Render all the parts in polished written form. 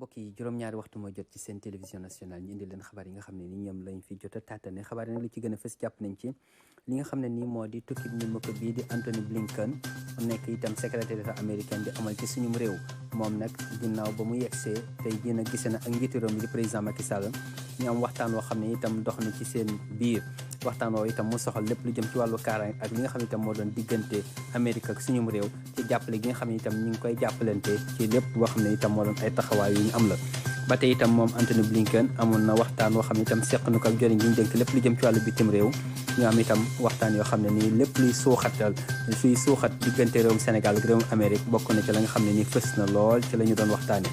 mbokk yi juróom-ñaari waxtu moo jot ci seen télévision nationale ñu indi leen xabaar yi nga xam ne ni ñoom lañ fi jot a tàttane xabaar yi nag li ci gën a fës jàpp nañ ci li nga xam ne nii moo di tukki ñu ma ko bii di Anthony Blinken nekk itam secrétaire d'État américain di amal ci suñum réew moom nag ginnaaw ba mu yegsee tey jii nag gisee na ak njiitu réew mi di président Macky Sall ñu am waxtaan woo xam ne itam dox na ci seen biir waxtaan woo itam mu soxal lépp lu jëm ci wàllu kaaraange ak li nga xam ne itam moo doon diggante Amérique ak suñum réew ci jàppale gi nga xam ne itam ñu ngi koy jàppalante ci lépp boo xam ne itam moo doon ay taxawaay yu ñu am la ba tey itam moom Anthony Blinken amoon na waxtaan woo xam ne itam seq na ko ak joriñ gi ñu dénk lépp lu jëm ci wàllu bitim réew ñu am itam waxtaan yoo xam ne nii lépp luy suuxat diggante réewum Sénégal ak réewum Amérique bokk na ci la nga xam ne nii fës na lool ci la ñu doon waxtaane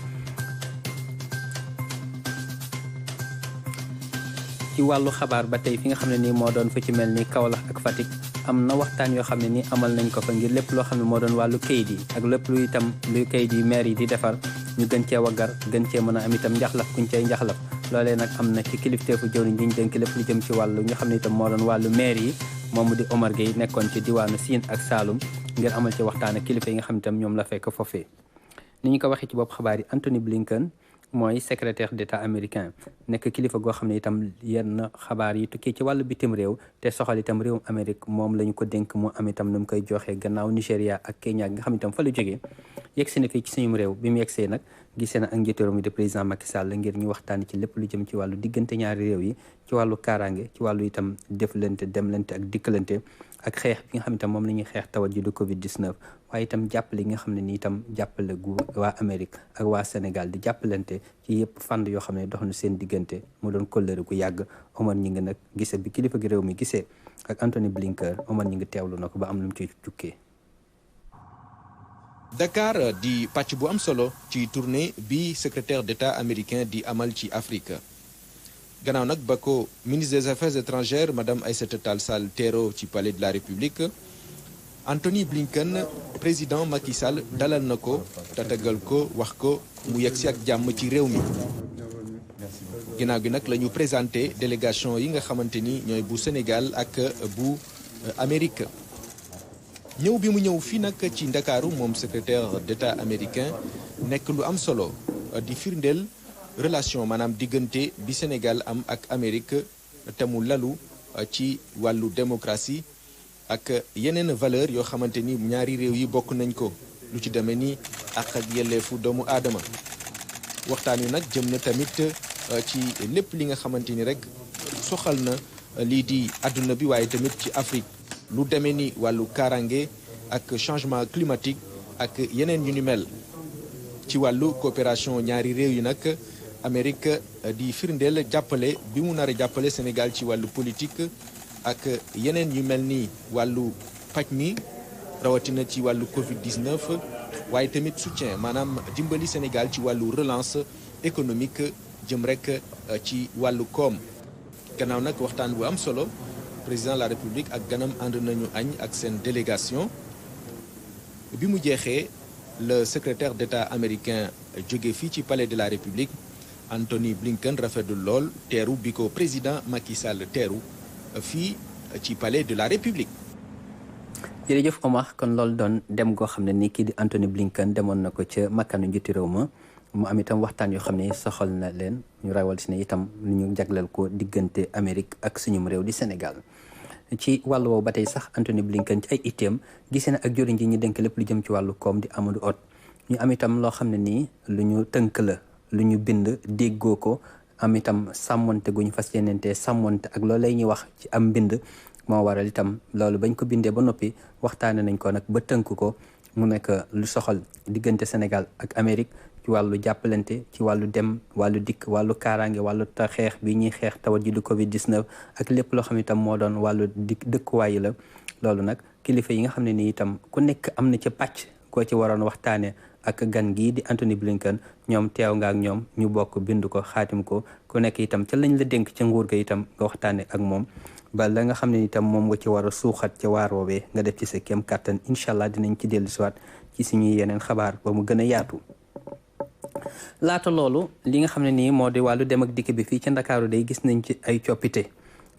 ci wàllu xabaar ba tey fi nga xam ne nii moo doon fa ci mel ni Kaolack ak Fatick am na waxtaan yoo xam ne nii amal nañ ko fa ngir lépp loo xam ne moo doon wàllu kayit yi ak lépp lu itam luy kayit yi maire yi di defar ñu gën cee waggar gën cee mën a am itam njaxlaf kuñ cay njaxlaf loolee nag am na ci kilifteefu jëwriñ ji ñu dénk lépp lu jëm ci wàllu nga xam ne itam moo doon wàllu maire yi moomu di Omar Gueye nekkoon ci diwaanu Sine ak Saloum ngir amal ci waxtaan ak kilifa yi nga xam ne itam ñoom la fekk foofee ni ñu ko waxee ci bopp xabaar yi Anthony Blinken mooy secrétaire d'État américain nekk kilifa goo xam ne itam yenn xabaar yi tukkee ci wàllu bitim réew te soxal itam réewum Amérique moom la ñu ko dénk mu am itam nu mu koy joxee gannaaw Nigéria ak Kenya nga xam ne itam fa la jógee yegsi na fii ci suñu réew bi mu yegsee nag gisee na ak njiitu réew mi di président Macky Sall ngir ñu waxtaan ci lépp lu jëm ci wàllu diggante ñaari réew yi ci wàllu kaaraange ci wàllu itam deflante demlante ak dikkalante ak xeex bi nga xam ne itam moom la ñuy xeex tawat ji du Covid 19 waaye itam jàppale gi nga xam ne ni itam jàppale gu waa Amérique ak waa Sénégal di jàppalante ci yëpp fànn yoo xam ne dox na seen diggante mu doon kóllëre gu yàgg Omar ñi ngi nag gise bi kilifa gi réew mi gisee ak Anthony Blinken Omar ñi ngi teewlu na ko ba am lu mu ci jukkee. Dakar di pàcc bu am solo ci tournée bi secrétaire d'État américain di amal ci Afrique gannaaw nag ba ko ministre des affaires étrangères madame Aïssata Tall Sall teero ci palais de la République Anthony Blinken président Macky Sall dalal na ko tatagal ko wax ko mu yegsi ak jàmm ci réew mi ginnaaw gi nag la ñu présenté délégation yi nga xamante ni ñooy bu Sénégal ak bu Amérique ñëw bi mu ñëw fii nag ci Ndakaaru moom secrétaire d'État américain nekk lu am solo di firndeel relation maanaam diggante bi Sénégal am ak Amérique te mu lalu ci wàllu démocratie ak yeneen valeur yoo xamante ni ñaari réew yi bokk nañ ko lu ci demee ni ak yelleefu doomu aadama waxtaan wi nag jëm na tamit ci lépp li nga xamante ni rek soxal na lii di àdduna bi waaye tamit ci Afrique lu demee ni wàllu kaaraange ak changement climatique ak yeneen yu ni mel ci wàllu coopération ñaari réew yi nag Amérique di firndeel jàppale bi mu nar a jàppale Sénégal ci wàllu politique ak yeneen yu mel ni wàllu paj mi rawatina ci wàllu Covid-19 waaye tamit soutien maanaam dimbali Sénégal ci wàllu relance économique jëm rek ci wàllu koom gannaaw nag waxtaan bu am solo président de la République ak ganam ànd nañu añ ak seen délégation bi mu jeexee le secrétaire d'État américain jóge fii ci palais de la République Anthony Blinken rafetlu lool teeru bi ko président Macky Sall teeru fii ci palais de la République. jërëjëf Omar kon loolu doon dem goo xam ne ni kii di Anthony Blinken demoon na ko ca makkanu njiitu réew ma mu am itam waxtaan yoo xam ne soxal na leen ñu rawal si ne itam lu ñu jagleel ko diggante Amérique ak suñum réew di Sénégal. ci wàllu woowu ba tey sax Anthony Blinken ci ay itteem gisee na ak joriñ ji ñu dénk lépp lu jëm ci wàllu koom di Amadou Hott ñu am itam loo xam ne nii lu ñu tënk la lu ñu bind déggoo ko am itam sàmmonte gu ñu fas yenente sàmmonte ak loolu lay ñuy wax ci am mbind moo waral itam loolu bañ ko bindee ba noppi waxtaane nañ ko nag ba tënk ko mu nekk lu soxal diggante Sénégal ak Amérique ci wàllu jàppalante ci wàllu dem wàllu dikk wàllu kaaraange wàllu xeex bi ñuy xeex tawat ji du Covid 19 ak lépp loo xam ne itam moo doon wàllu dëkkuwaay la loolu nag kilifa yi nga xam ne nii itam ku nekk am na ca pàcc koo ci waroon waxtaane ak gan gii di Anthony Blinken ñoom teew nga ak ñoom ñu bokk bind ko xaatim ko ku nekk itam ca lañ la dénk ca nguur ga itam nga waxtaane ak moom ba la nga xam ne itam moom nga ci war a suuxat ca waar woowee nga def ci sa kéem kàttan incha allah dinañ ci dellu siwaat ci suñuy yeneen xabaar ba mu gën a yaatu. laata loolu li nga xam ne nii moo di wàllu dem ak dikk bi fii ca Ndakaaru day gis nañ ci ay coppite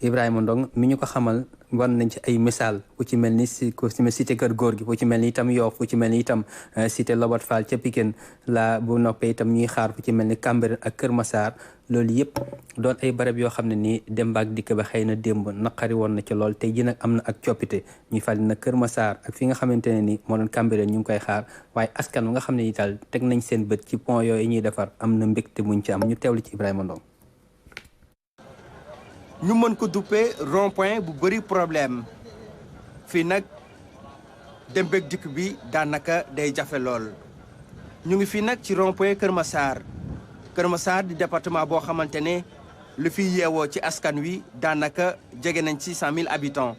Ibrahima Ndong mi ñu ko xamal wan nañ ci ay misaal ku ci mel ni cité Kër Góor gi ku ci mel ni itam Yoff ku ci mel ni itam cité Lobat Fall ca Pikine la bu noppee itam ñuy xaar ku ci mel ni Cambérène ak Kër Massar loolu yëpp doon ay barab yoo xam ne nii dem ba ak dikk ba xëy na démb naqari woon na ci lool tey ji nag am na ak coppite ñuy fàttali nag Kër Massar ak fi nga xamante ne ni moo doon Cambérène ñu ngi koy xaar waaye askan nga xam ne daal teg nañ seen bët ci pont yooyu ñuy defar am na mbégte muñ ci am ñu teewlu ci Ibrahima Ndong. ñu mën ko duppee rond-point bu bëri problème fii nag dem beeg dikk bi daanaka day jafe lool ñu ngi fii nag ci rond-point Kër Massar Kër Massar di département boo xamante ne lu fi yeewoo ci askan wi daanaka jege nañ ci 100 000 habitants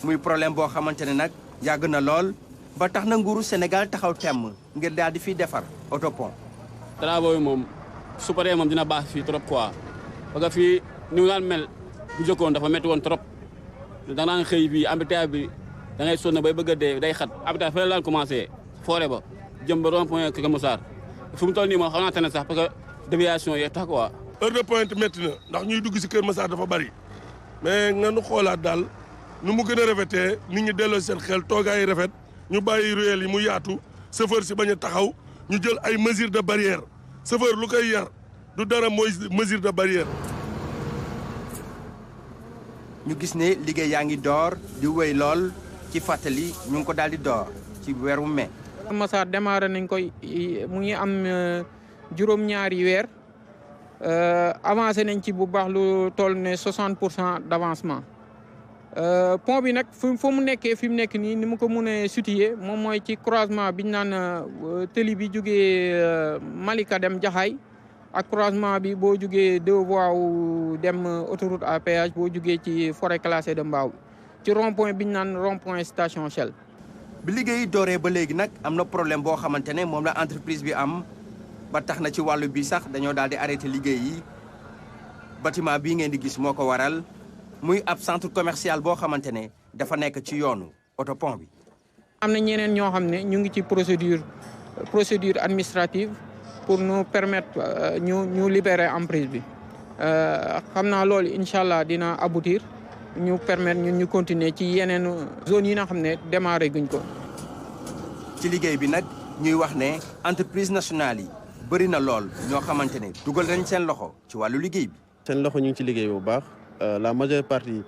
muy problème boo xamante ne nag yàgg na lool ba tax na nguuru Sénégal taxaw temm ngir daal di fiy defar autopont. travaux yi moom su paree moom dina baax fii trop quoi parce que fii ni mu daan mel bu jëkkoon dafa métti woon trop da naan xëy bi embouteillage bi da ngay sonn bay bëgg a dee day xat embouteillage fa la daan commencé foore ba jëm ba rond-point Kër Massar fu mu toll nii moom xam naa tane sax parce que déviation yi tax quoi. heure de pointe métti na ndax ñuy dugg si Kër Massar dafa bari mais nga nu xoolaat daal nu mu gën a rafetee nit ñi delloo seen xel toogaay rafet ñu bàyyi ruelle yi mu yaatu chauffeur si bañ a taxaw ñu jël ay mesures de barrière chauffeur lu koy yar du dara mooy mesure de barrière. ñu gis ne liggéey yaa ngi door di wéy lool ci fàttali ñu ngi ko daal di door ci weeru mai. Kër Massar démarré nañ koy mu ngi am juróom-ñaari weer avancé nañ ci bu baax lu toll ne 60% d'avancement pont bi nag fu mu nekkee fi mu nekk nii ni mu ko mun a situé moom mooy ci croisement bi ñu naan tëli bi jugee Malika dem Jaxaay ak croisement bi boo jugee deux voies wu dem autoroute à péage boo jugee ci forêt classée de Mbao ci rond point bi ñu naan rond point station Shell. bi liggéey dooree ba léegi nag am na problème boo xamante ne moom la entreprise bi am ba tax na ci wàllu bi sax dañoo daal di arrêté liggéey yi bâtiment bii ngeen di gis moo ko waral muy ab centre commercial boo xamante ne dafa nekk ci yoonu autopont bi. am na ñeneen ñoo xam ne ñu ngi ci procédure administrative pour nous permettre ñu libérer emprise bi xam naa loolu incha allah dina aboutir. ñu permettre ñun ñu continuer ci yeneen zone yi nga xam ne démarré guñ ko. ci liggéey bi nag ñuy wax ne entreprise nationale yi bëri na lool ñoo xamante ne dugal nañ seen loxo ci wàllu liggéey bi. seen loxo ñu ngi ci liggéey bu baax la majeure partie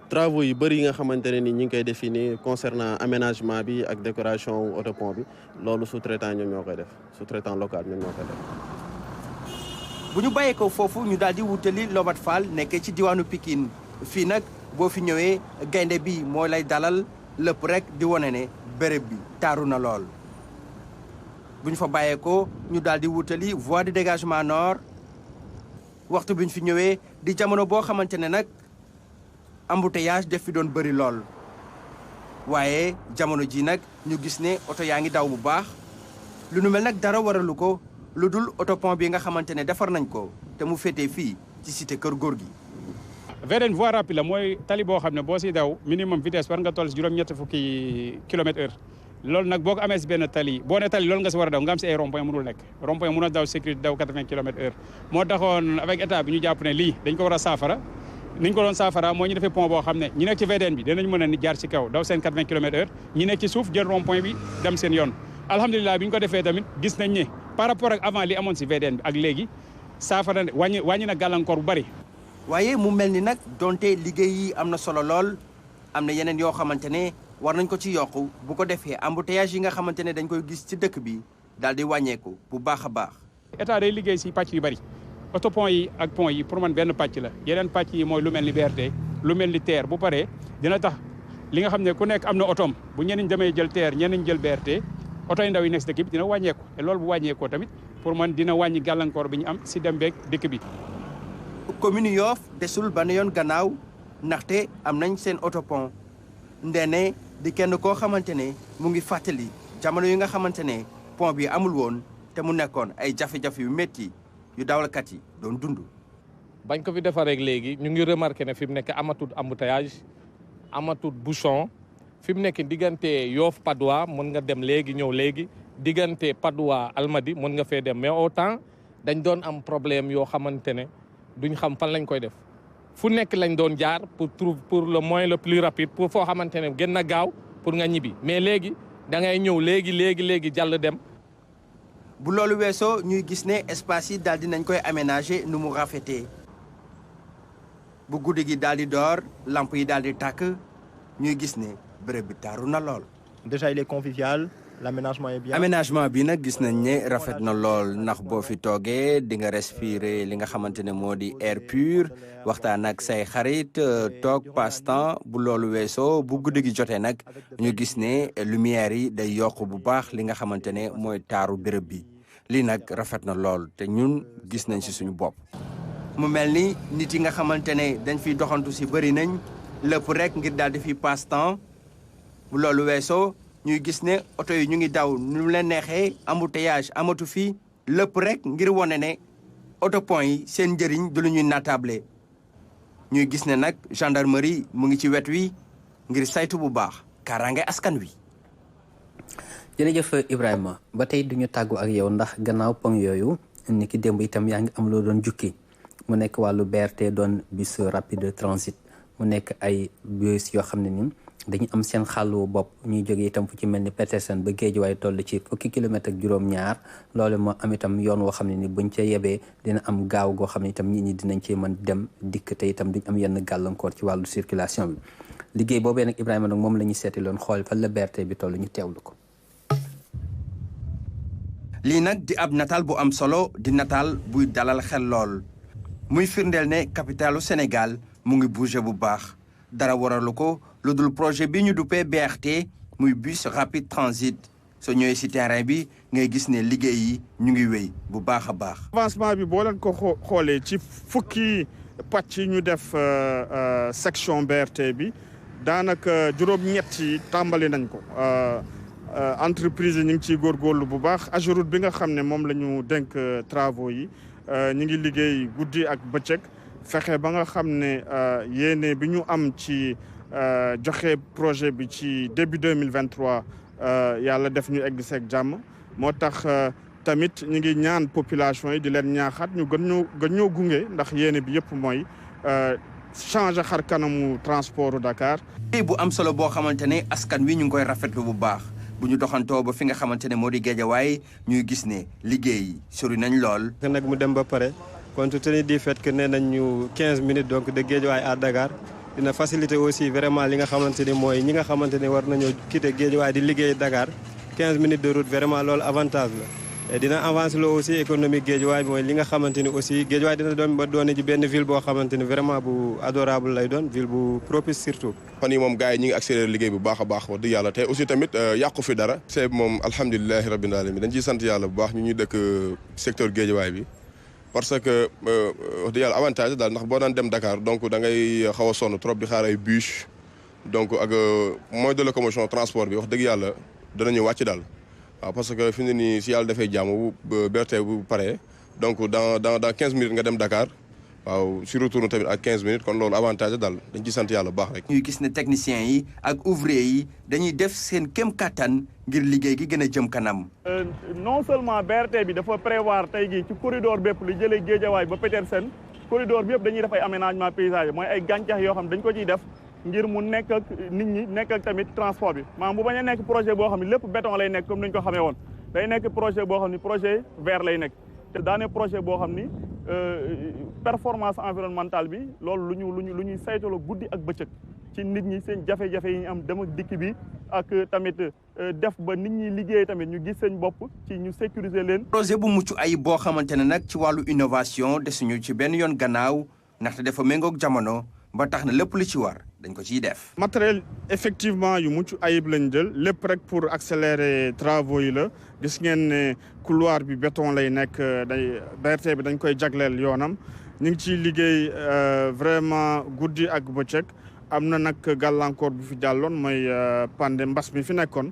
travaux yu bëri yi nga xamante ne ni ñu ngi koy définir concernant aménagement bi ak décoration autopont bi loolu sous-traitant ñoom ñoo koy def sous-traitant local ñoom ñoo koy def. bu ñu bàyyee ko foofu ñu daal di wutali Lobat Fall nekkee ci diwaanu Pikine fii nag. boo fi ñëwee gaynde bi moo lay dalal lépp rek di wane ne béréb bi taaru na lool bu ñu fa bàyyeekoo ñu daal di wutali voie de dégagement nord waxtu bi ñu fi ñëwee di jamono boo xamante ne nag embouteillage def fi doon bëri lool waaye jamono ji nag ñu gis ne oto yaa ngi daw bu baax lu nu mel nag dara waralu ko lu dul autopont bi nga xamante ne defar nañ ko te mu féetee fii ci cité Kër Góor gi. VDN voie rapide la mooy tali boo xam ne boo si daw minimum vitesse war nga toll si juróom-ñett fukki kilomètre/heure loolu nag boo ko amee si benn tali boo ne tali loolu nga si war a daw nga am si ay rond-point mënul nekk rond-point mën a daw sécurité daw 80 kilomètres/heure moo taxoon avec état bi ñu jàpp ne lii dañ ko war a saafara ni ñu ko doon saafara mooy ñu defee pont boo xam ne ñi nekk ci VDN bi dinañ mën a ni jaar ci kaw daw seen 80 kilomètres/heure ñi nekk ci suuf jël rond-point bi dem seen yoon alhamdulilah bi ñu ko defee tamit gis nañ ne par rapport ak avant li amoon si VDN bi ak léegi saafara wàññi na gàllankoor bu bari. waaye mu mel ni nag donte liggéey yi am na solo lool am na yeneen yoo xamante ne war nañ ko ci yokku bu ko defee embouteillage yi nga xamante ne dañ koy gis ci dëkk bi daal di wàññeeku bu baax a baax. état day liggéey si pàcc yu bari autopont yi ak pont yi pour man benn pàcc la yeneen pàcc yi mooy lu mel ni BRT lu mel ni TER bu paree dina tax li nga xam ne ku nekk am na otoom bu ñeneen demee jël TER ñeneen jël BRT oto yu ndaw yi nekk si dëkk bi dina wàññeeku te loolu bu wàññeekoo tamit pour man dina wàññi gàllankoor bi ñu am si dem beeg dëkk bi. commune Yoff desul benn yoon gannaaw ndaxte am nañ seen autopont Ndéné di kenn koo xamante ne mu ngi fàttali jamono yi nga xamante ne pont bi amul woon te mu nekkoon ay jafe-jafe yu métti yu dawalkat yi doon dund. bañ ko fi defaree léegi ñu ngi remarqué ne fi mu nekk amatul embouteillage amatul bouchon fi mu nekk diggante Yoff Patte d'Oie mën nga dem léegi ñëw léegi diggante Patte d'Oie Almadies mën nga fee dem mais autant dañ doon am problème yoo xamante ne duñ xam fan lañ koy def fu nekk lañ doon jaar pour le moyen le plus rapide pour foo xamante ne gën na gaaw pour nga ñibbi mais léegi da ngay ñëw léegi jàll dem. bu loolu weesoo ñuy gis ne espace yi daal di nañ koy aménager nu mu rafetee bu guddi gi daal di door lamp yi daal di tàkk ñuy gis ne bërëb bi taaru na lool. Déjà il est convivial. L'aménagement est bien. aménagement bi nag gis nañ ne rafet na lool ndax boo fi toogee di nga respirer li nga xamante ne moo di air pur waxtaan ak say xarit toog passe-temps bu loolu weesoo bu guddi gi jotee nag ñu gis ne lumière yi day yokk bu baax li nga xamante ne mooy taaru béréb bi lii nag rafet na lool te ñun gis nañ ci suñu bopp. mu mel ni nit yi nga xamante ne dañ fiy doxantu ci bëri nañ lépp rek ngir daal di fi passe-temps bu loolu weesoo. ñuy gis ne oto yi ñu ngi daw nu mu leen neexee embouteillage amatu fi lépp rek ngir wane ne autopont yi seen njëriñ du lu ñuy naatable ñuy gis ne nag gendarmerie mu ngi ci wet wi ngir saytu bu baax kaaraange askan wi. jërëjëf Ibrahima ba tey duñu tàggu ak yow ndax gannaaw pont yooyu ni ki démb itam yaa ngi am loo doon jukki mu nekk wàllu BRT doon bus rapide transit mu nekk ay bus yoo xam ne ni dañu am seen xàllu bopp ñuy jóge itam fu ci mel ni Petersen ba Guédiawaye toll ci fukki kilomètre ak juróom-ñaar loolu moo am itam yoon woo xam ne ni buñ ca yebee dina am gaaw goo xam ne itam nit ñi dinañ cee mën dem dikk te itam duñ am yenn gàllankoor ci wàllu circulation bi liggéey boobee nag Ibrahima nag moom la ñuy seeti loon xool fan la BRT bi toll ñu teewlu ko. lii nag di ab nataal bu am solo di nataal buy dalal xel lool muy firndeel ne capitalu Sénégal mu ngi bouger bu baax dara waralu ko. lu dul projet bi ñu duppee BRT muy bus rapide transit soo ñëwee ci terrain bi ngay gis ne liggéey yi ñu ngi wéy bu baax a baax. avancement bi boo leen ko xoolee ci fukki pàcc yi ñu def section BRT bi daanaka juróom-ñett yi tàmbali nañ ko entreprise yi ñu ngi ciy góorgóorlu bu baax AGEROUTE bi nga xam ne moom la ñu dénk travaux yi ñu ngi liggéey guddi ak bëccëg fexe ba nga xam ne yéene bi ñu am ci. joxe projet bi ci début 2023 yàlla def ñu egg seeg jàmm moo tax tamit ñu ngi ñaan population yi di leen ñaaxaat ñu gën ñoo gunge ndax yéene bi yëpp mooy changer xar kanamu transport Dakar. bu am solo boo xamante ne askan wi ñu ngi koy rafetlu bu baax bu ñu doxantoo ba fi nga xamante ne moo di Guédiawaye ñuy gis ne liggéey yi sori nañ lool. nag mu dem ba pare compte tenu du fait que nee nañ ñu 15 minutes donc de Guédiawaye à Dakar. dina faciliter aussi vraiment li nga xamante ni mooy ñi nga xamante ni war nañoo quitter Guédiawaye di liggéey Dakar 15 minutes de route vraiment loolu avantage la et dina avancer loo aussi économique Guédiawaye mooy li nga xamante ni aussi Guédiawaye dina doon ba doone ci benn ville boo xamante ni vraiment bu adorable lay doon ville bu propice surtout. fan yi moom gars yi ñi ngi accéléré liggéey bu baax a baax wax dëgg yàlla te aussi tamit yàqu fi dara. c'est moom alhamdulilahi rabbil alamin dañ ciy sant yàlla bu baax ñu ñuy dëkk secteur Guédiawaye bi. parce que wax dëgg yàlla avantage daal ndax boo daan dem Dakar donc da ngay xaw a sonn trop di xaar ay bus donc ak moyen de locomotion transport bi wax dëgg yàlla danañu wàcc daal waaw parce que fi mu ne nii si yàlla dafay jàmm bu BRT bu paree donc dans 15 minutes nga dem Dakar waaw si retour tamit ak 15 minutes kon loolu avantage daal dañ ciy sant yàlla bu baax rek. ñuy gis ne techniciens yi ak ouvriers yi dañuy def seen kéem kattan ngir liggéey gi gën a jëm kanam. non seulement BRT bi dafa prévoir tey jii ci corridor bépp li jëlee Guédiawaye ba Petersen corridor bi yëpp dañuy def ay aménagement paysager mooy ay gàncax yoo xam dañ ko ciy def ngir mu nekk ak nit ñi nekk ak tamit transport bi maanaam bu bañ a nekk projet boo xam ne lépp béton lay nekk comme ni ñu ko xamee woon day nekk projet boo xam ne projet vert lay nekk te daane projet boo xam ni performance environnementale bi loolu lu ñuy saytalo guddi ak bëccëg ci nit ñi seen jafe-jafe yi ñu am dem ak dikk bi ak tamit def ba nit ñi liggéey tamit ñu gis seen bopp ci ñu sécuriser leen. projet bu mucc ayib boo xamante ne nag ci wàllu innovation desuñu ci benn yoon gannaaw ndaxte dafa méngoog jamono ba tax na lépp lu ci war dañ ko ciy def. matériel effectivement yu mucc ayib lañ jël lépp rek pour accélérer travaux yi la gis ngeen ne couloir bi béton lay nekk day BRT bi dañ koy jagleel yoonam ñu ngi ciy liggéey vraiment guddi ak bëccëg. am na nag gàllankoor bu fi jàlloon mooy pande mbas mi fi nekkoon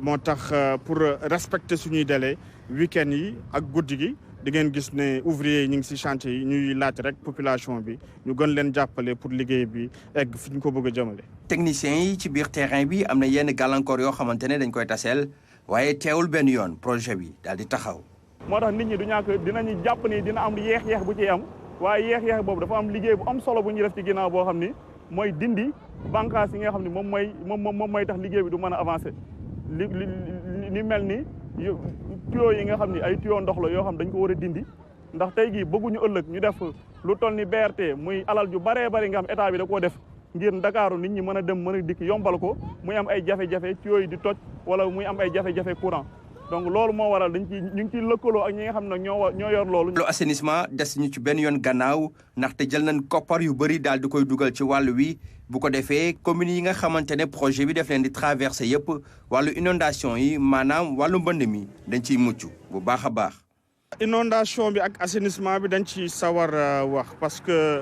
moo tax pour respecter suñuy délai week-end yi ak guddi gi di ngeen gis ne ouvrier yi ñu ngi ci chantier yi ñuy laaj rek population bi ñu gën leen jàppale pour liggéey bi egg fi ñu ko bëgg a jëmale. techniciens yi ci biir terrain bi am na yenn gàllankoor yoo xamante ne dañ koy taseel waaye teewul benn yoon projet bi daal di taxaw. moo tax nit ñi du ñàkk dinañu jàpp ni dina am yeex-yeex bu ci am waaye yeex-yeex boobu dafa am liggéey bu am solo bu ñu def ci ginnaaw boo xam ni mooy dindi bànqaas yi nga xam ni moom mooy tax liggéey bi du mën a avancer li mel ni tuyaux yi nga xam ni ay tuyaux ndox la yoo xam dañ ko war a dindi ndax tey jii bëgguñu ëllëg ñu def lu toll ni BRT muy alal ju baree bari nga xam état bi da koo def ngir Ndakaaru nit ñi mën a dem mën a dikk yombal ko muy am ay jafe-jafe tuyaux yi di toj wala muy am ay jafe-jafe courant donc loolu moo waral ñu ngi ciy lëkkaloo ak ñi nga xam ne ñoo yor loolu. lu assainissement des ñu ci benn yoon gannaaw ndaxte jël nañ koppar yu bëri daal di koy dugal ci wàllu wi bu ko defee communes yi nga xamante ne projet bi def leen di traversé yëpp wàllu inondation yi maanaam wàllu mbënd mi dañ ciy mucc bu baax a baax. inondation bi ak assainissement bi dañ ci sawar wax parce que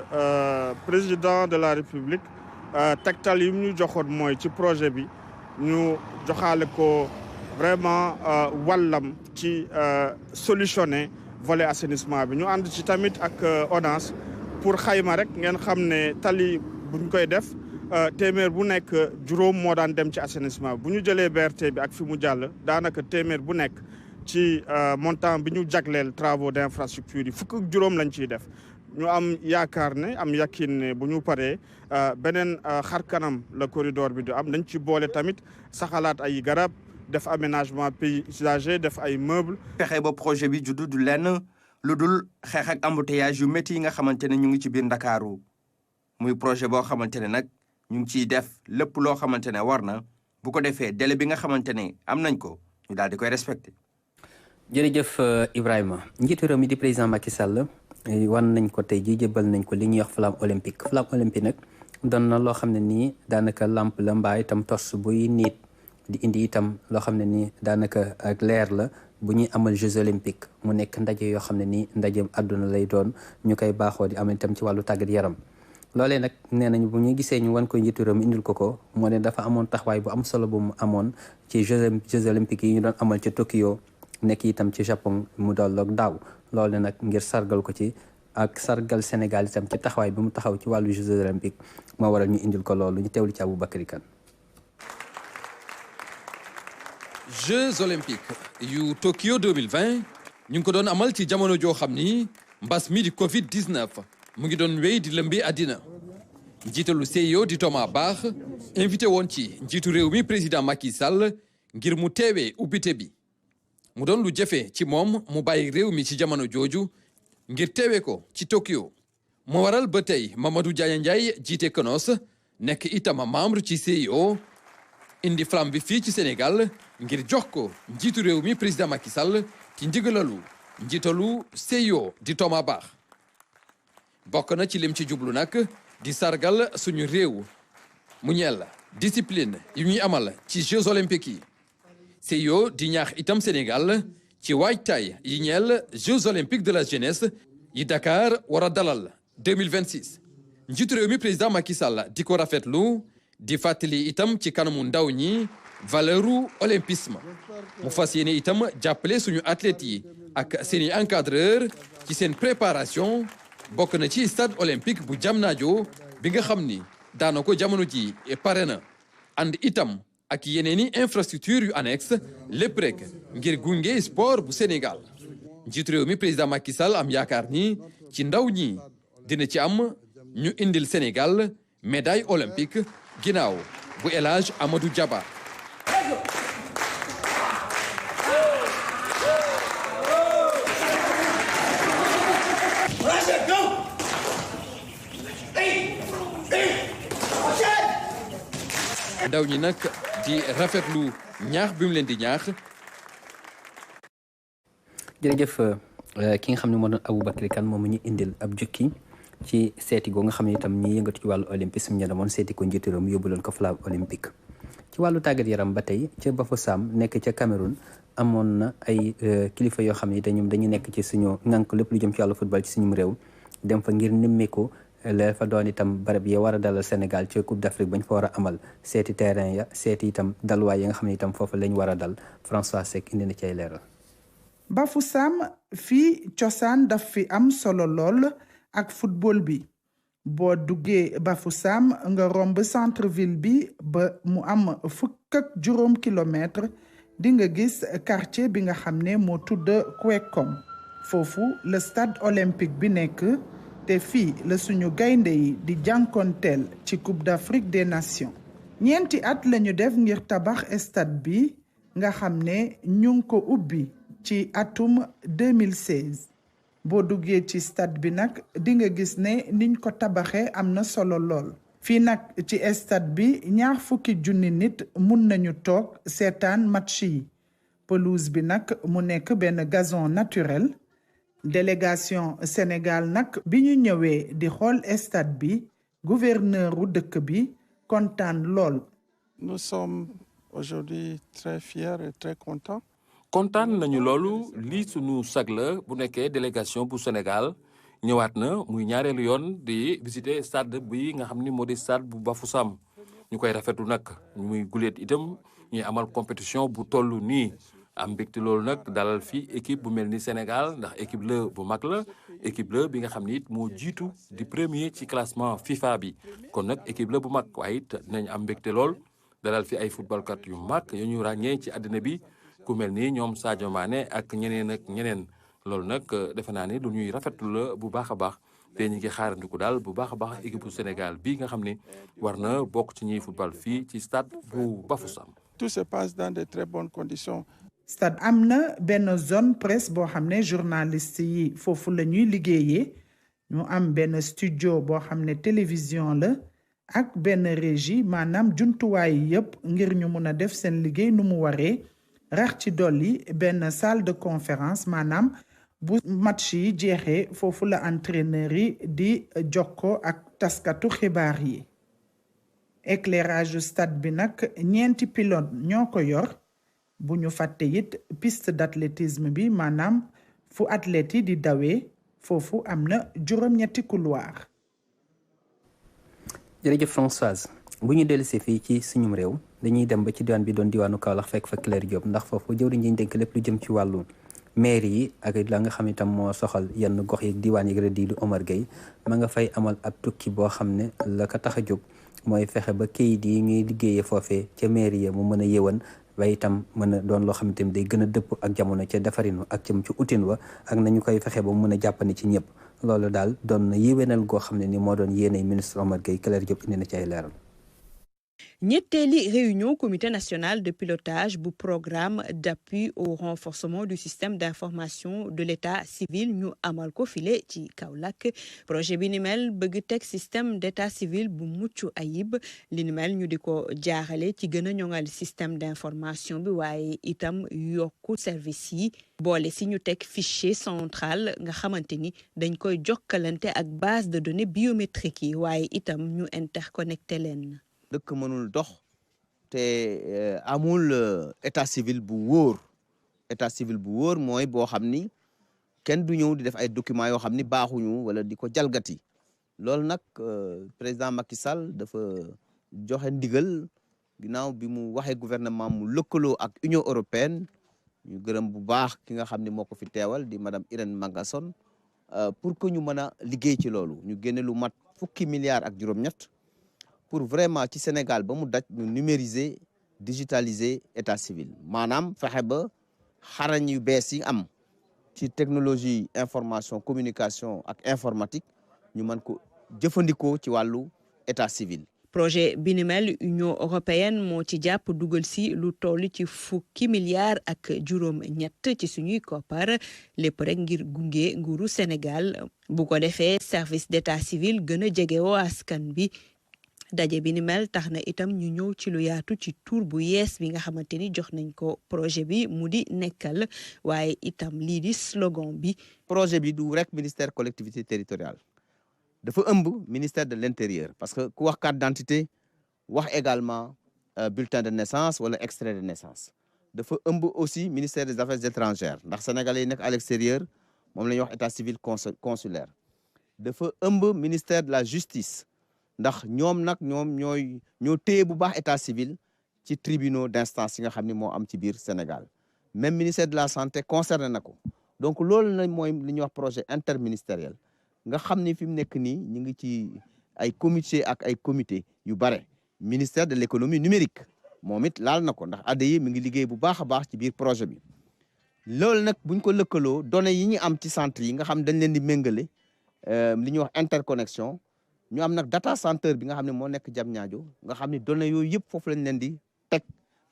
président de la république tegtal yi ñu joxoon mooy ci projet bi ñu joxaale ko vraiment wàllam ci solutionner volet assainissement bi ñu ànd ci tamit ak ONAS pour xayma rek ngeen xam ne tali buñ koy def téeméer bu nekk juróom moo daan dem ci assainissement bu ñu jëlee BRT bi ak fi mu jàll daanaka téeméer bu nekk ci montant bi ñu jagleel travaux d'infrastructure yi fukk ak juróom lañ ciy def ñu am yaakaar ne am yakin ne bu ñu paree beneen xar kanam la corridor bi di am dañ ci boole tamit saxalaat ay garab def aménagement paysager def ay meubles. fexe ba projet bi juddu du lenn lu dul xeex ak embouteillage yu métti yi nga xamante ne ñu ngi ci biir Ndakaaru muy projet boo xamante ne nag ñu ngi ciy def lépp loo xamante ne war na bu ko defee délai bi nga xamante ne am nañ ko ñu daal di koy respecté. jërëjëf Ibrahima njiitu réew mi di président Macky Sall wan nañ ko tey jii jëbal nañ ko li ñuy wax flamme olympique nag doon na loo xam ne nii daanaka lampe la mbaa itam tos buy niit di indi itam loo xam ne nii daanaka ak leer la bu ñuy amal Jeux olympiques mu nekk ndaje yoo xam ne nii ndajeem àdduna lay doon ñu koy baaxoo di amal itam ci wàllu tàggat yaram. loolee nag nee nañ bu ñu gisee ñu wan ko njiitu réew mi indil ko moo ne dafa amoon taxawaay bu am solo bu mu amoon ci Jeux olympiques yi ñu doon amal ci Tokyo nekk itam ci Japon mu dolloog daaw loole nag ngir sargal ko ci ak sargal Sénégal itam ci taxawaay bi mu taxaw ci wàllu Jeux olympiques moo waral ñu indil ko loolu ñu teewlu ci Aboubacry Kane. Jeux olympiques yu Tokyo 2020 ñu ngi ko doon amal ci jamono joo xam ni mbas mi di Covid 19 mu ngi doon wéy di lëmbi àddina njiitalu CIO di Thomas Bach invité woon ci njiitu réew mi président Macky Sall ngir mu teewee ubbite bi mu doon lu jafe ci moom mu bàyyi réew mi ci jamono jooju ngir teewee ko ci Tokyo moo waral ba tey Mamadou Diagne Ndiaye jiite CNOS nekk itam membre ci CIO indi flamme bi fii ci Sénégal ngir jox ko njiitu réew mi président Macky Sall ci ndigalalu njiitalu CIO di Thomas Bach bokk na ci lim ci jublu nag di sargal suñu réew mu ñeel discipline yu ñuy amal ci Jeux olympiques yi CIO di ñaax itam Sénégal ci waajtaay yi ñeel Jeux olympiques de la jeunesse yi Dakar war a dalal 2026 njiitu réew mi président Macky Sall di ko rafetlu di fàttali itam ci kanamu ndaw ñi valeuru olympisme mu fas yéene itam jàppale suñu athlètes yi ak seeni encadreur ci seen préparation bokk na ci stade olympique bu Diamniadio bi nga xam ni daana ko jamono ji pare na ànd itam ak yeneeni infrastructure yu annexe lépp rek ngir gunge sport bu Sénégal njiitu réew mi président Macky Sall am yaakaar ni ci ndaw ñi dina ci am ñu indil Sénégal médaille olympique ginnaaw bu El Hadj Amadou Diaba. ndaw ñi nag di rafetlu ñaax bi mu leen di ñaax. jërëjëf ki nga xam ne moo doon Aboubacry Kane moom ñu indil ab jukki ci seeti goo nga xam ne itam ñi yëngatu ci wàllu olympisme ñu demoon seeti ko njiitu réew mi yóbbu leen ko flamme olympique. ci wàllu tàggat yaram ba tey ca Bafoussam nekk ca Cameroun amoon na ay kilifa yoo xam ne dañu nekk ci suñu ngànk lépp lu jëm ci wàllu football ci suñu réew dem fa ngir nimmeeku la fa doon itam barab ya war a dalal Sénégal ci Coupe d'Afrique bañ fa war a amal seeti terrain ya seeti itam dalwaay ya nga xam ne itam foofu lañ war a dal François Seck indi na ci ay leeral. Bafoussam fii cosaan daf fi am solo lool ak football bi boo duggee Bafoussam nga romb centre ville bi ba mu am 17 kilomètres di nga gis quartier bi nga xam ne moo tudd Kwekom foofu le stade olympique bi nekk te fii la suñu gaynde yi di jànkonteel ci Coupe d'Afrique des Nations. ñeenti at lañu def ngir tabax stade bi nga xam ne ñu ngi ko ubbi ci atum 2016 boo duggee ci stade bi nag di nga gis ne niñ ko tabaxee am na solo lool. fii nag ci stade bi 20 000 nit mun nañu toog seetaan match yi pelouse bi nag mu nekk benn gazon naturel. délégation Sénégal nag bi ñu ñëwee di xool stade bi gouverneur u dëkk bi kontaan lool. Nous sommes aujourd'hui très fiers et très contents. kontaan nañu loolu lii sunu sag la bu nekkee délégation bu Sénégal ñëwaat na muy ñaareelu yoon di visiter stade bi nga xam ni moo di stade bu Bafoussam ñu koy rafetlu nag muy guleet itam ñuy amal compétition bu toll nii. am mbégte loolu nag dalal fii équipe bu mel ni Sénégal ndax équipe la bu mag la équipe la bi nga xam ni it moo jiitu di premier ci classement FIFA bi kon nag équipe la bu mag waaye it dinañ am mbégte lool dalal fi ay footballkat yu mag yu ñu ràññee ci àddina bi ku mel ni ñoom Sadio Mané ak ñeneen loolu nag defe naa ne lu ñuy rafetlu la bu baax a baax te ñu ngi xaarandiku daal bu baax a baax équipe bu Sénégal bi nga xam ne war na bokk ci ñuy football fii ci stade bu Bafoussam. Tout se passe dans de très bonnes conditions. stade am na benn zone presse boo xam ne journaliste yi foofu la ñuy liggéeyee ñu am benn studio boo xam ne télévision la ak benn régie maanaam jumtuwaay yépp ngir ñu mun a def seen liggéey nu mu waree rax ci dolli benn salle de conférence maanaam bu match yi jeexee foofu la entraîneur yi di jokkoo ak taskatu xibaar yi. éclairage stade bi nag 4 pylône ñoo ko yor. bu ñu fàtte it piste d'athlétisme bi maanaam fu athlètes yi di dawee foofu am na 7 couloir. jërëjëf Françoise bu ñu dellusee fii ci suñum réew dañuy dem ba ci diwaan bi doon diwaanu Kaolack fekk fa Claire Diop ndax foofu jëwriñ ji ñu dénk lépp lu jëm ci wàllu maire yi ak la nga xam itam moo soxal yenn gox yi diwaan yi rëdd yi di Omar Gueye ma nga fay amal ab tukki boo xam ne la ko tax a jóg mooy fexe ba kayit yi ñuy liggéeyee foofee ca maire yi mu mën a yëwan ba itam mën a doon loo xamante ni day gën a dëpp ak jamono ca defarin wa ak cam ci utin wa ak nañu koy fexe ba mu mën a jàppandi ci ñëpp loolu daal doon na yéwénal goo xam ne ni moo doon yéene ministre Omar Gueye Claire Diop indi na ci ay leeral. ñetteeli réunion comité national de pilotage bu programme d'appui au renforcement du système d'information de l'état civil ñu amal ko file ci Kaolack projet bi ni mel bëgg teg système d'état civil bu mucc ayib li ni mel ñu di ko jaarale ci gën a ñoŋal système d'information bi waaye itam yokku service yi boole si ñu teg fichier central nga xamante ni dañ koy jokkalante ak base de données biométriques yi waaye itam ñu interconnecté leen. dëkk mënul dox te amul état civil bu wóor mooy boo xam ni kenn du ñëw di def ay documents yoo xam ni baaxuñu wala di ko jalgati loolu nag président Macky Sall dafa joxe ndigal ginnaaw bi mu waxee gouvernement mu lëkkaloo ak Union européenne ñu gërëm bu baax ki nga xam ni moo ko fi teewal di madame Irène Mangasson pour que ñu mën a liggéey ci loolu ñu génne lu mat 10 milliards ak juróom-ñett pour vraiment ci Sénégal ba mu daj ñu numériser digitaliser état civil maanaam fexe ba xarañ yu bees yi am ci technologie information communication ak informatique ñu mën ko jëfandikoo ci wàllu état civil. projet bi ni mel Union européenne moo ci jàpp dugal si lu toll ci 10 milliards ak juróom-ñett ci suñuy koppar lépp rek ngir gunge nguuru Sénégal bu ko defee service d'état civil gën a jegewoo askan bi. daje bi ni mel tax na itam ñu ñëw ci lu yaatu ci tur bu yees bi nga xamante ni jox nañ ko projet bi mu di nekkal waaye itam lii di slogan bi. projet bi du rek ministère collectivité territoriale dafa ëmb ministère de l'intérieur parce que ku wax carte d'identité wax également bulletin de naissance wala extrait de naissance dafa ëmb aussi ministère des affaires étrangères ndax sénégalais yi nekk à l'extérieur moom la ñuy wax état civil consulaire dafa ëmb ministère de la justice. ndax ñoom ñoo téye bu baax état civil ci tribunaux d'instance yi nga xam ne moo am ci biir Sénégal même ministère de la santé concerné na ko donc loolu na mooy li ñuy wax projet interministériel nga xam ni fi mu nekk nii ñu ngi ci ay comité ak ay comité yu bare ministère de l'économie numérique moom it laal na ko ndax ADI mi ngi liggéey bu baax a baax ci biir projet bi loolu nag buñ ko lëkkaloo données yi ñu am ci centre yi nga xam dañ leen di méngale li ñuy wax interconnexion ñu am nag data center bi nga xam ne moo nekk Diamniadio nga xam ne données yooyu yëpp foofu lañ leen di teg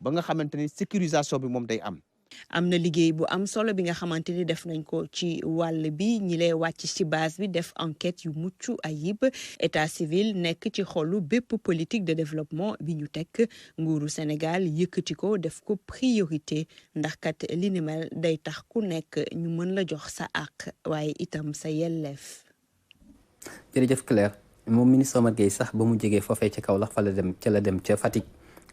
ba nga xamante ni sécurisation bi moom day am. am na liggéey bu am solo bi nga xamante ni def nañ ko ci wàll bi ñi lay wàcc ci base bi def enquête yu mucc ayib état civil nekk ci xolu bépp politique de développement bi ñu teg nguuru Sénégal yëkkati ko def ko priorité ndax kat li ni mel day tax ku nekk ñu mën la jox sa àq waaye itam sa yelleef. jërëjëf Claire moom ministre Omar Gueye sax ba mu jógee foofee ca Kaolack fa la dem ca Fatick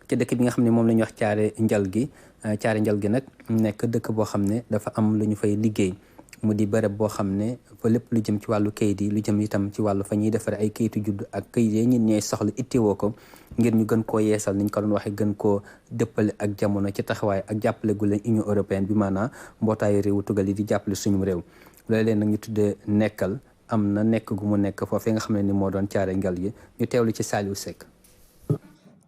ca dëkk bi nga xam ne moom la ñuy wax Thiaré Ndial gi nag nekk dëkk boo xam ne dafa am lu ñu fay liggéey mu di bërëb boo xam ne fa lépp lu jëm ci wàllu kayit yi lu jëm itam ci wàllu fa ñuy defaree ay kayitu judd ak kayit yi ñun ñooy soxla ittewoo ko ngir ñu gën koo yeesal ni ñu ko doon waxee gën koo dëppale ak jamono ci taxawaay ak jàppale gu leen Union européenne bi maanaam mbootaayu réewu tugal yi di jàppale suñu réew loolu leen nag ñu tuddee nekkal am na nekk gu mu nekk foofee nga xam ne ni moo doon Thiaré Ndial gi ñu teewlu ci Saliou Seck.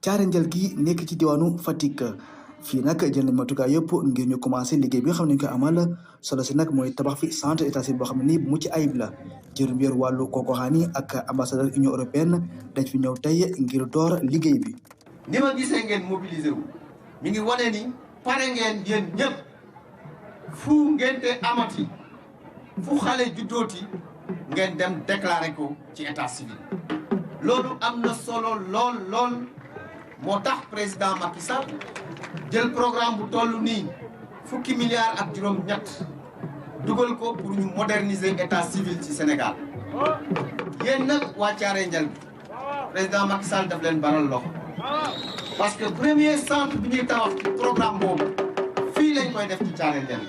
Thiaré Ndial gi nekk ci diwaanu Fatick fii nag jël nañ matukaay yëpp ngir ñu commencé liggéey bi nga xam ne ñu koy amal solo si nag mooy tabax fi centre état civil boo xam ne nii bu mucc ayib la jërum yor wàllu kookoxaani ak ambassadeur Union européenne dañ fi ñëw tey ngir door liggéey bi. ni ma gisee ngeen mobilisé wu mi ngi wane ni pare ngeen yéen ñëpp fu ngente amati fu xale juddooti ngeen dem déclaré ko ci état civil loolu am na solo lool moo tax président Macky Sall jël programme bu toll nii fukki milliards ak juróom-ñett dugal ko pour ñu moderniser état civil ci Sénégal yéen nag waa Thiaré Ndial bi président Macky Sall daf leen baral loxo parce que premier centre bi ñuy tabax ci programme boobu fii lañ koy def ci Thiaré Ndial.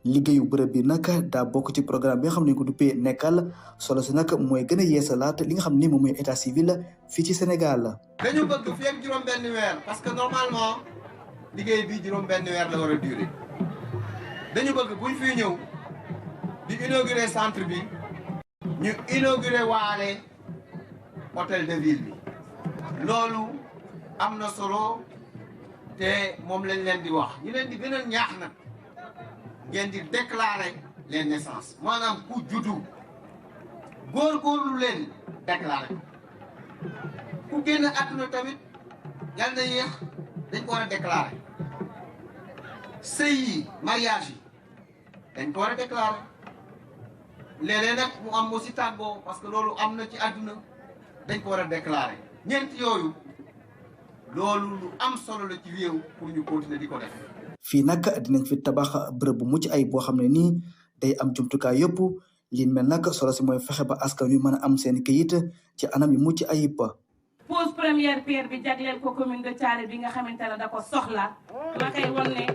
liggéeyu bërëb bi nag daa bokk ci programme bi nga xam ne ko duppee nekkal solo si nag mooy gën a yeesalaat li nga xam ne moom mooy état civil fii ci Sénégal. dañu bëgg fii ak juróom-benn weer parce que normalement liggéey bi juróom-benn weer la war a durer dañu bëgg buñ fiy ñëw di inaugurer centre bi ñu inaugurer waale hôtel de ville bi loolu am na solo te moom lañ leen di wax ñu leen di gën a ñaax nag. ngeen di déclarer les naissances maanaam ku juddu góorgóorlu leen déclarer ku génn àdduna tamit yàlla na yéex dañ ko war a déclarer sëy yi mariage yi dañ ko war a déclarer léeg-léeg nag mu am aussi tàggoo parce que loolu am na ci àdduna dañ ko war a déclarer ñeent yooyu loolu lu am solo la ci réew pour ñu continuer di ko def. fii nag dinañ fi tabax bërëb bu mucc ayib boo xam ne nii day am jumtukaay yëpp li mel nag solo si mooy fexe ba askan wi mën a am seen kayit ci anam yu mucc ayib. pose première pierre bi jagleel ko commune de Thiaré bi nga xamante ne da ko soxla ma koy wan ne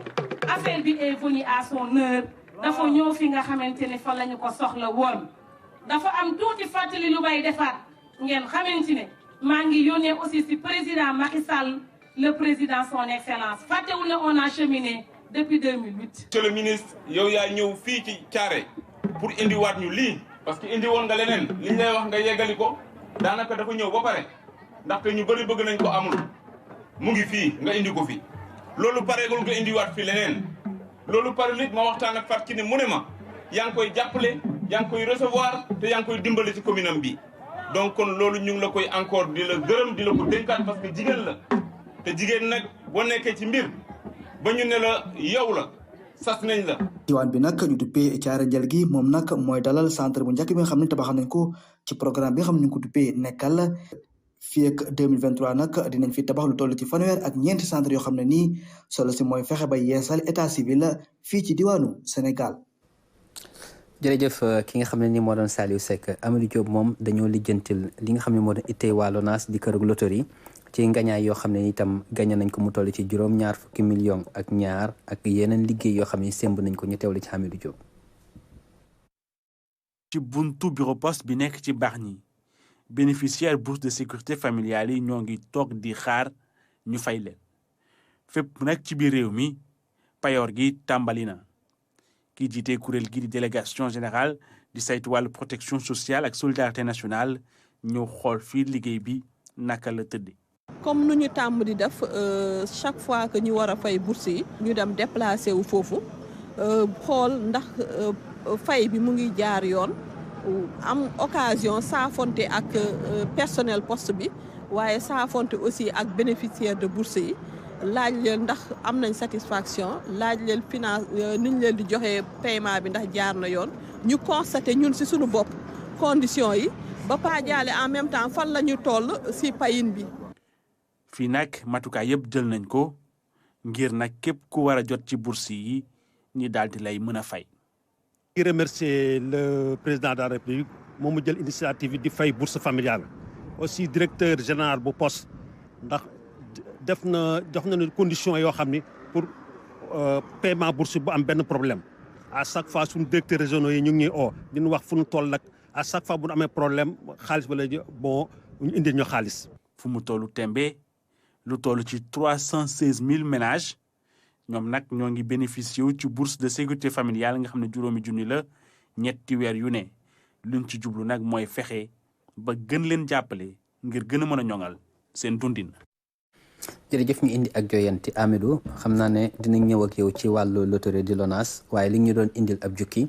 affaire bi est venue à son heure dafa ñëw fi nga xamante ne fa lañu ko soxla woon dafa am tuuti fàttali lu bay defaat ngeen xamante ne maa ngi yónnee aussi si président Macky Sall. Le président son excellence fàttewul ne on a cheminé depuis 2008. monsieur le ministre yow yaa ñëw fii ci Thiaré pour indiwaat ñu lii parce que indi woon nga leneen liñ lay wax nga yeggali ko daanaka dafa ñëw ba pare ndaxte ñu bëri bëgg nañ ko amul mu ngi fii nga indi ko fi loolu pareegul nga indiwaat fi leneen loolu pare nit ma waxtaan ak Fatou Kiné mu ne ma yaa ngi koy jàppale yaa ngi koy recevoir te yaa ngi koy dimbali ci commune am bi donc kon loolu ñu ngi la koy encore di la gërëm di la ko dénkaat parce que jigéen la. te jigéen nag boo nekkee ci mbir ba ñu ne la yow la sas nañ la. diwaan bi nag ñu duppee Thiaré Ndial gi moom nag mooy dalal centre bu njëkk bi nga xam ne tabax nañ ko ci programme bi nga xam ne ñu ko duppee nekkal fii ak 2023 nag dinañ fi tabax lu toll ci fanweer ak ñeenti centre yoo xam ne nii solo si mooy fexe ba yeesal état civil fii ci diwaanu Sénégal. jërëjëf ki nga xam ne ni moo doon Saliou Seck Amadou Diop moom dañoo lijjantil li nga xam ne moo doon ittee waa LONASE di kërug loterie ci ngañaay yoo xam ne itam gañe nañ ko mu toll ci juróom-ñaar fukki millions ak ñaar ak yeneen liggéey yoo xam ne semb nañ ko ñu teewlu ci Hamidou Diop. ci buntu bureau poste bi nekk ci Bargny bénéficiaire bourse de sécurité familiale yi ñoo ngi toog di xaar ñu fay leen fépp nag ci biir réew mi payoor gi tàmbali na kii jiite kuréel gi di délégation générale di saytu wàllu protection sociale ak solidarité nationale ñëw xool fii liggéey bi naka la tëddee. comme nu ñu tàmm di def chaque fois que ñu war a fay bourse yi ñu dem déplacé wu foofu xool ndax fay bi mu ngi jaar yoon am occasion saafonte ak personnel poste bi waaye saafonte aussi ak bénéficiaire de bourse yi laaj leen ndax am nañ satisfaction laaj leen finance niñ leen di joxe paiement bi ndax jaar na yoon ñu constaté ñun ci suñu bopp conditions yi ba paa jaale en même temps fan la ñu toll ci payin bi. fii nag matukaay yëpp jël nañ ko ngir nag képp ku war a jot ci bourse yi ñi daal di lay mën a fay. di remercier le président de la République moom mu jël initiative di fay bourse familiale aussi directeur général bu poste ndax def na jox na condition yoo xam ni pour paiement bourse bu am benn problème à chaque fois suñu directeur régionaux yi ñu ngi ñuy oo diñu wax fu ñu toll nag à chaque fois bu ñu amee problème xaalis ba la bon ñu indil ñu xaalis. fu mu tollu tembe lu toll ci 316 000 ménages ñoom nag ñoo ngi bénéficié wu ci bourse de sécurité familiale nga xam ne juróomi junni la ñetti weer yu ne luñ ci jublu nag mooy fexe ba gën leen jàppale ngir gën a mën a ñoŋal seen dundin. jërëjëf ñu indi ak joyanti Amidou xam naa ne dinañ ñëw ak yow ci wàllu loterie di LONASE waaye li ñu doon indil ab jukki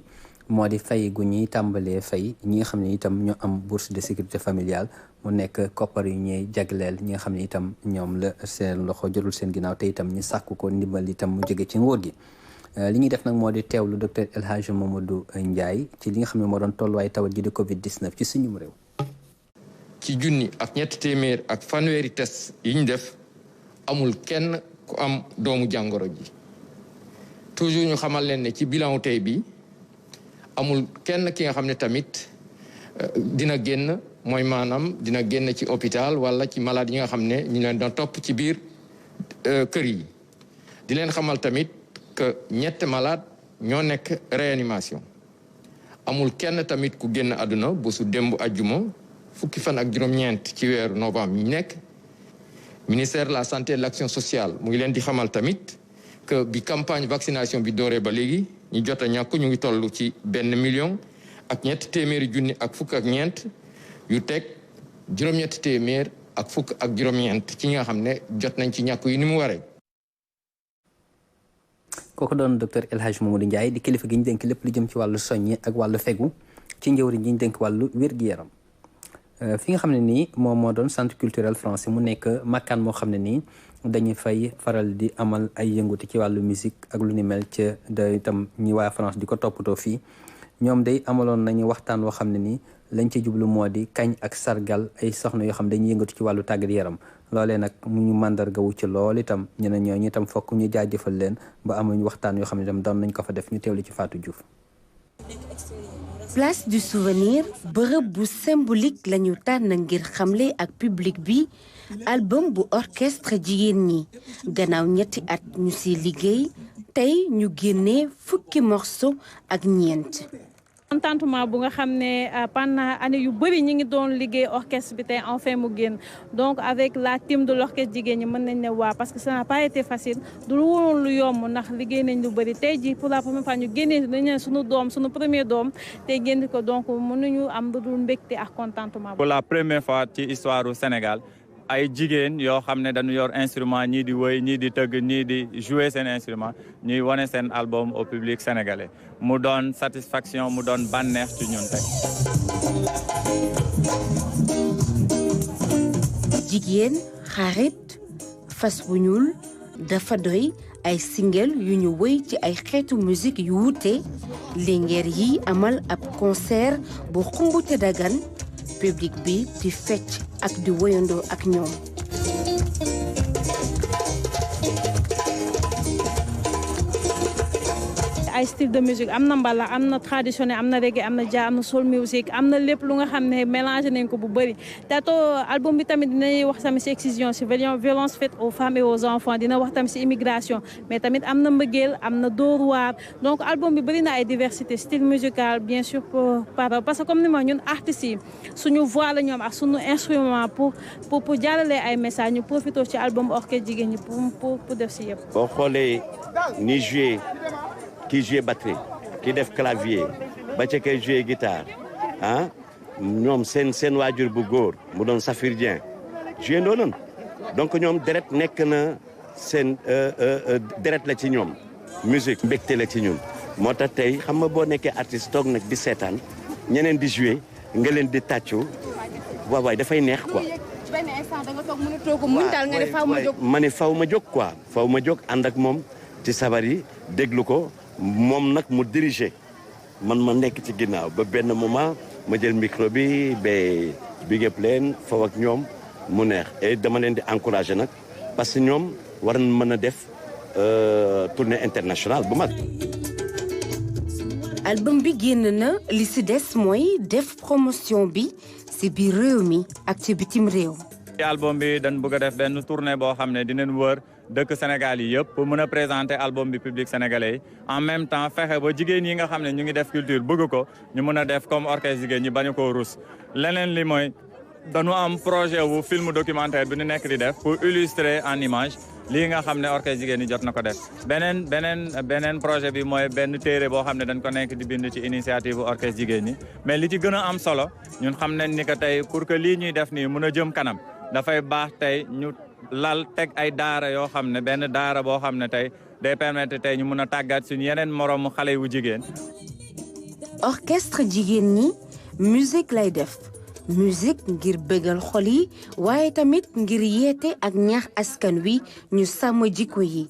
moo di fay gu ñuy tàmbalee fay ñi nga xam ne itam ñoo am bourse de sécurité familiale mu nekk koppar yu ñuy jagleel ñi nga xam ne itam ñoom la seen loxo jotul seen ginnaaw te itam ñu sàkku ko ndimbal itam mu jóge ci nguur gi. li ñuy def nag moo di teewlu docteur El Hadj Mamadou Ndiaye ci li nga xam ne moo doon tolluwaay tawat ji di Covid 19 ci suñu réew. ci junni ak ñetti téeméer ak fanweeri test yi ñu def amul kenn ku am doomu jàngoro ji toujours ñu xamal leen ne ci bilan tey bi amul kenn ki nga xam ne tamit dina génn mooy maanaam dina génn ci hôpital wala ci malade yi nga xam ne ñu leen doon topp ci biir kër yi di leen xamal tamit que ñett malade ñoo nekk réanimation amul kenn tamit ku génn àdduna bésu démb ajjuma fukki fan ak juróom-ñeent ci weeru novembre ñu nekk ministère de la santé et de l'action sociale mu ngi leen di xamal tamit que bi campagne vaccination bi dooree ba léegi ñu jot a ñàkk ñu ngi toll ci 1 million ak ñetti téeméeri junni ak fukk ak ñeent yu teg juróom-ñetti téeméer ak fukk ak juróom-ñeent ci ñi nga xam ne jot nañ ci ñàkk yi ni mu waree. kooku doon docteur El Hadj Mamadou Ndiaye di kilifa gi ñu dénk lépp lu jëm ci wàllu soññi ak wàllu fegu ci njëwriñ gi ñu dénk wàllu wér-gu-yaram fi nga xam ne nii moom moo doon centre culturel français mu nekk makkaan moo xam ne nii dañuy fay faral di amal ay yënguti ci wàllu musique ak lu ni mel ca da itam ñi waa France di ko toppatoo fii ñoom day amaloon nañu waxtaan woo xam ne nii lañ ci jublu moo di kañ ak sargal ay soxna yoo xam dañuy yëngatu ci wàllu tàggat yaram loolee nag mu ñu màndargawu ci lool itam ñeneen ñooñu itam fokk ñu jaajëfal leen ba amuñ waxtaan yoo xam ne itam doon nañ ko fa def ñu teewlu ci Fatou Diouf. Place du souvenir bërëb bu symbolique lañu tànn ngir xamle ak public bi album bu orchestre jigéen ñi gannaaw ñetti at ñu ci liggéey tey ñu génnee fukki morceau ak ñeent. contentement bu nga xam ne pendant année yu bëri ñi ngi doon liggéey orchestre bi tey enfin mu génn donc avec la team de l'orchestre jigéen ñi mën nañ ne waa parce que ça n'a pas été facile du lu woon lu yomb ndax liggéey nañ lu bëri tey ji pour la première fois ñu génnee dañu suñu doom suñu premier doom tey génn ko donc mënuñu am lu dul mbégte ak contentement. pour la première fois ci histoire du Sénégal ay jigéen yoo xam ne dañu yor instrument ñii di woy ñii di tëgg ñii di jouer seen instrument ñuy wane seen album au public sénégalais mu doon satisfaction mu doon bànneex ci ñun tey. jigéen xarit fas bu ñuul dafa doy ay single yu ñu woy ci ay xeetu musique yu wuute lingeer yi amal ab concert bu xumbute dagan public bi di fecc ak di woyandoo ak ñoom. ay style de musique am na mbala am na traditionnel am na reggae am na jazz am na soul music am na lépp lu nga xam ne mélangé nañ ko bu bëri te album bi tamit dinañ wax tamit si excision si violence faite aux femmes et aux enfants dina wax tamit si immigration mais tamit am na mbëggeel am na dóor waar donc album bi bëri na ay diversité style musical bien sûr parce que comme ni ma ñun artistes yi suñu voix la ñoom ak suñu instrument pour jàllale ay message ñu profité ci album orchestre jigéen ñi pour def si yëpp. boo xoolee ni joué kii joué batterie kii def clavier ba ca kay joué guitare ah ñoom seen waajur bu góor mu doon Safir Dieng joué ndoonoon donc ñoom deret nekk na seen deret la ci ñoom musique mbégte la ci ñun moo tax tey xam nga boo nekkee artiste toog nag di seetaan ñeneen di jouer nga leen di tàccu waaw dafay neex quoi. ci benn instant da nga toog mënatoo ko mën daal nga ne faaw ma jóg. ma ne faaw ma jóg quoi faaw ma jóg ànd ak moom ci sabar yi déglu ko moom nag mu diriger man ma nekk ci ginnaaw ba benn moment ma jël micro bi ba big up leen faw ak ñoom mu neex et dama leen di encourager nag parce que ñoom war nañ mën a def tournée internationale bu mag. album bi génn na li ci des mooy def promotion bi ci biir réew mi ak ci bitim réew. album bi dañ bëgg a def benn tournée boo xam ne dinañ wër dëkk Sénégal yi yëpp pour mën a présenter album bi public sénégalais yi en même temps fexe ba jigéen yi nga xam ne ñu ngi def culture bëgg ko ñu mën a def comme orchestre jigéen ñi bañu koo rus. leneen li mooy dañu am projet wu film documentaire bi ñu nekk di def pour illustrer en image lii nga xam ne orchestre jigéen ñi jot na ko def. beneen projet bi mooy benn téere boo xam ne dañ ko nekk di bind ci initiative orchestre jigéen ñi mais li ci gën a am solo ñun xam nañ ni que tey pour que lii ñuy def nii mën a jëm kanam dafay baax tey ñu lal teg ay daara yoo xam ne benn daara boo xam ne tey day permettre tey ñu mën a tàggat suñu yeneen moroomu xale yu jigéen. orchestre jigéen ñi musique lay def musique ngir bëggal xol yi waaye tamit ngir yeete ak ñaax askan wi ñu sàmm jikko yi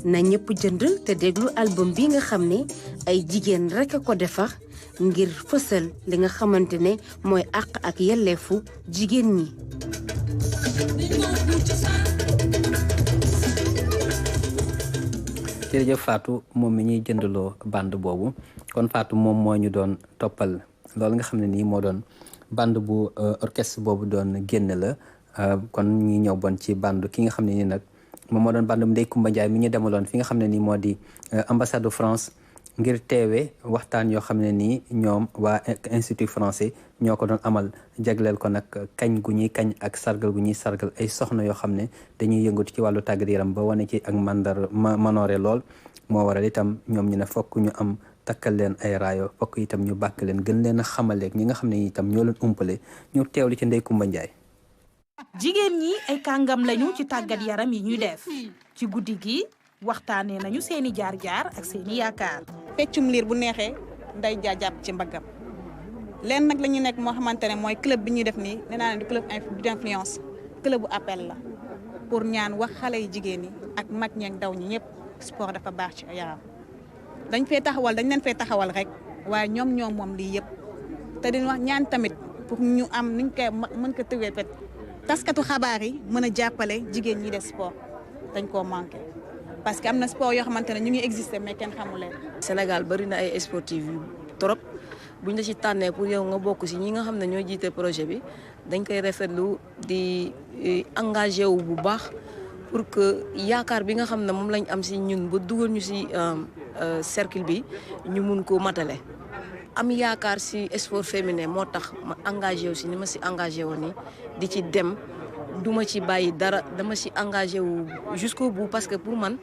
na ñëpp jënd te déglu album bi nga xam ne ay jigéen rekk a ko defar ngir fësal li nga xamante ne mooy àq ak yelleefu jigéen ñi. jërëjëf Fatou moom mi ñuy jëndaloo bande boobu kon Fatou moom moo ñu doon toppal loolu nga xam ne nii moo doon bande bu orchestre boobu doon génn la kon ñu ñëw bon ci bande ki nga xam ne nii nag moom moo doon bande Ndeye Coumba Ndiaye mi ñu demaloon fi nga xam ne nii moo di ambassade de France ngir teewe waxtaan yoo xam ne nii ñoom waa institut français ñoo ko doon amal jagleel ko nag kañ gu ñuy kañ ak sargal gu ñuy sargal ay soxna yoo xam ne dañuy yëngatu ci wàllu tàggat yaram ba wane ci ak manoore lool moo waral itam ñoom ñu ne fokk ñu am takkal leen ay raayo fokk itam ñu bàkk leen gën leen a xamaleeg ñi nga xam ne itam ñoo leen umpale ñu teewlu ci Ndeye Coumba Ndiaye. jigéen ñi ay kàngam lañu ci tàggat yaram yi ñuy def ci guddi gi waxtaanee nañu seeni jaar-jaar ak seeni yaakaar. feccum liir bu neexee nday jàpp ci mbaggam leen nag la ñu nekk moo xamante ne mooy club bi ñuy def nii nee naa ne du club d'influence club bu appel la pour ñaan wax xale yi jigéen ñi ak mag ñeeg ndaw ñi ñëpp sport dafa baax ci yaram. dañ leen fee taxawal rek waaye ñoom moom lii yëpp te dañ wax ñaan tamit pour ñu am nuñ koy mën ko tëwee pet taskatu xabaar yi mën a jàppale jigéen ñi def sport dañ koo manqué parce que am na sport yoo xamante ne ñu ngi existé mais kenn xamu leen. Sénégal bari na ay sportifs yu trop buñ la ci tànnee pour yow nga bokk si ñi nga xam ne ñoo jiite projet bi dañ koy rafetlu di engagé wu bu baax pour que yaakaar bi nga xam ne moom lañ am si ñun ba dugal ñu si cercle bi ñu mun koo matale. am yaakaar si sport féminin moo tax ma engagé wu si ni ma si engagé woon ni di ci dem duma ci bàyyi dara dama si engagé wu jusqu'au bout parce que pour man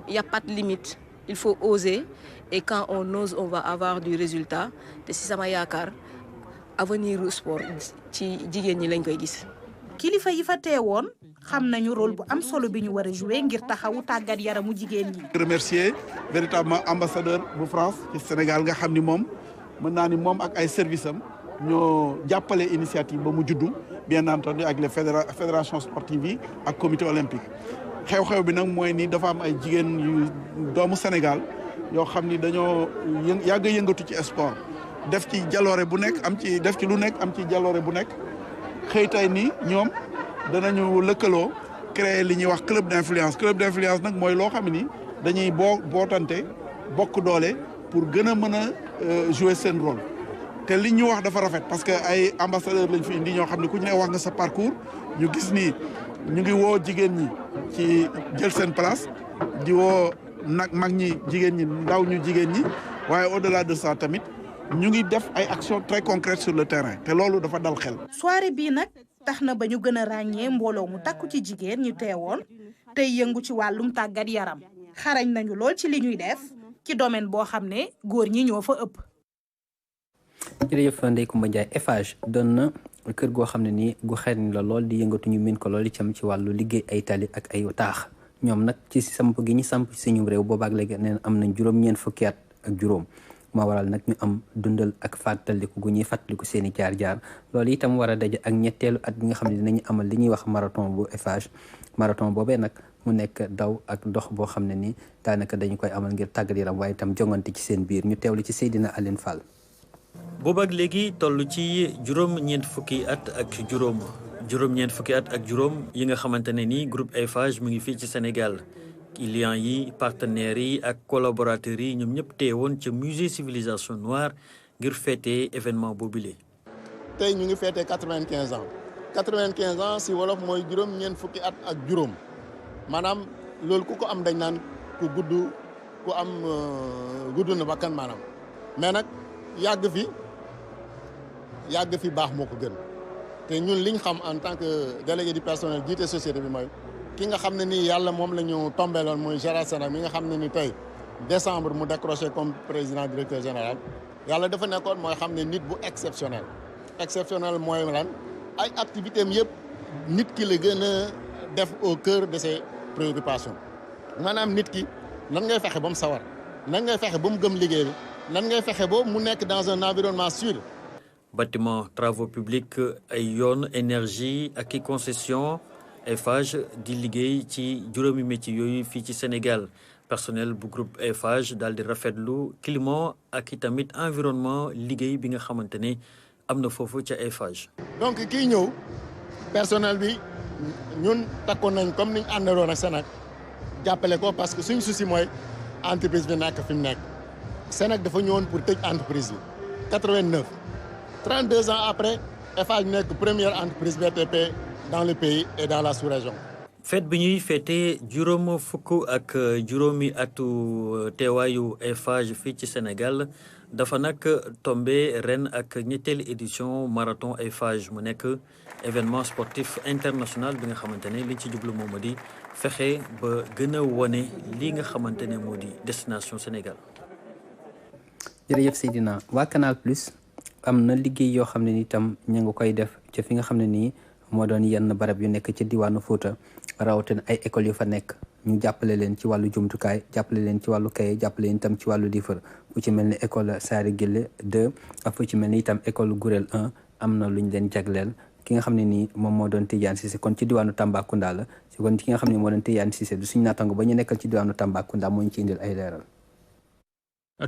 y a pas de limite il faut oser et quand on ose on va avoir du résultat te si sama yaakaar avenir du sport ci jigéen ñi lañ koy gis. kilifa yi fa teewoon xam nañu rôle bu am solo bi ñu war a jouer ngir taxawu tàggat yaramu jigéen ñi. remercier véritablement ambassadeur bu France ci Sénégal nga xam ni moom mën naa ni moom ak ay services am ñoo jàppale initiative ba mu juddu bien entendu ak les fédérations sportives yi ak comité olympique. xew-xew bi nag mooy ni dafa am ay jigéen yu doomu Sénégal yoo xam ni dañoo yàgg a yëngatu ci sport def ci jaloore bu nekk am ci def ci lu nekk am ci jaloore bu nekk xëy tey ni ñoom danañu lëkkaloo créer li ñuy wax club d'influence nag mooy loo xam ni dañuy bootante bokk doole pour gën a mën a jouer seen rôle te li ñu wax dafa rafet parce que ay ambassadeur lañ fi indi ñoo xam ne ku ñu ne wax nga sa parcours ñu gis ni ñu ngi woo jigéen ñi ci jël seen place di woo nag mag ñi jigéen ñi ndaw ñu jigéen ñi waaye au-delà de ça tamit ñu ngi def ay actions très concrètes sur le terrain te loolu dafa dal xel. soirée bii nag tax na ba ñu gën a ràññee mbooloo mu takku ci jigéen ñu teewoon tey yëngu ci wàllum tàggat yaram xarañ nañu lool ci li ñuy def ci domaine boo xam ne góor ñi ñoo fa ëpp. jërëjëf Ndeye Coumba Ndiaye Eiffage doon na kër goo xam ne nii gu xeeñ la lool di yëngatu ñu min ko lool itam ci wàllu liggéey ay tali ak ay taax ñoom nag ci samp gi ñu samp suñu réew boobaak léegi neen am nañ juróom-ñeent fukki at ak juróom moo waral nag ñu am dundal ak fàttaliku gu ñuy fàttaliku seen i jaar-jaar loolu itam war a daje ak ñetteelu at bi nga xam ne dinañu amal li ñuy wax marathon bu Eiffage marathon boobee nag mu nekk daw ak dox boo xam ne ni daanaka dañu koy amal ngir tàggat yaram waaye itam jongante ci seen biir ñu teewlu ci Seydina Aline Fall. boobaak léegi toll ci juróom-ñeent fukki at ak juróom yi nga xamante ne ni groupe Eiffage mu ngi fii ci Sénégal clients yi partenaires yi ak collaborateurs yi ñoom ñëpp teewoon ca musée civilisation noire ngir fêter événement boobule. tey ñu ngi fêter 95 ans 95 ans si wolof mooy juróom-ñeent fukki at ak juróom maanaam loolu ku ko am dañ naan ku am gudd na bakkan maanaam mais nag yàgg fi baax moo ko gën te ñun liñ xam en tant que délégué du personnel jiite société bi mooy ki nga xam ne nii yàlla moom la ñu tombeeloon mooy Gérard Sénac mi nga xam ne ni tey décembre mu décroché comme président directeur général yàlla dafa nekkoon mooy xam ne nit bu exceptionnel mooy lan ay activité am yëpp nit ki la gën a def au cœur de ses préoccupations maanaam nit ki nan ngay fexe ba mu sawar nan ngay fexe ba mu gëm liggéey bi nan ngay fexe ba mu nekk dans un environnement sûr. bâtiment travaux publics ay yoon énergie ak i concession Eiffage di liggéey ci juróomi métier yooyu fii ci Sénégal personnel bu groupe Eiffage daal di rafetlu climat ak i tamit environnement liggéey bi nga xamante ne am na foofu ca Eiffage. donc kii ñëw personnel bi ñun takkoon nañ comme niñ àndaloon ak Sénac jàppale ko parce que suñ souci mooy entreprise bi nekk fi mu nekk Sénac dafa ñëwoon pour tëj entreprise bi 89 32 ans après Eiffage nekk première entreprise BTP dans le pays et dans la sous-région. fête bi ñuy fêté juróom fukk ak juróomi atu teewaayu Eiffage fii ci Sénégal dafa nag tombé ren ak ñetteelu édition marathon Eiffage mu nekk événement sportif international bi nga xamante ne liñ ci jublu moom moo di fexe ba gën a wane lii nga xamante ne moo di destination Sénégal. jërëjëf Seydina waa Canal Plus am na liggéey yoo xam ne ni itam ña nga koy def ca fi nga xam ne nii moo doon yenn barab yu nekk ci diwaanu Fouta rawatina ay écoles yu fa nekk ñu jàppale leen ci wàllu jumtukaay jàppale leen ci wàllu kaye jàppale leen itam ci wàllu diifar fu ci mel ni école Saari Gille 2 ak fu ci mel ni itam école Gourel 1 am na luñ leen jagleel ki nga xam ne nii moom moo doon Tidiane Cissé kon ci diwaanu Tambacounda la si kon ki nga xam ne moo doon Tidiane Cissé du suñu naataango ba ñu nekkal ci diwaanu Tambacounda moo ñu ci indil ay leeral.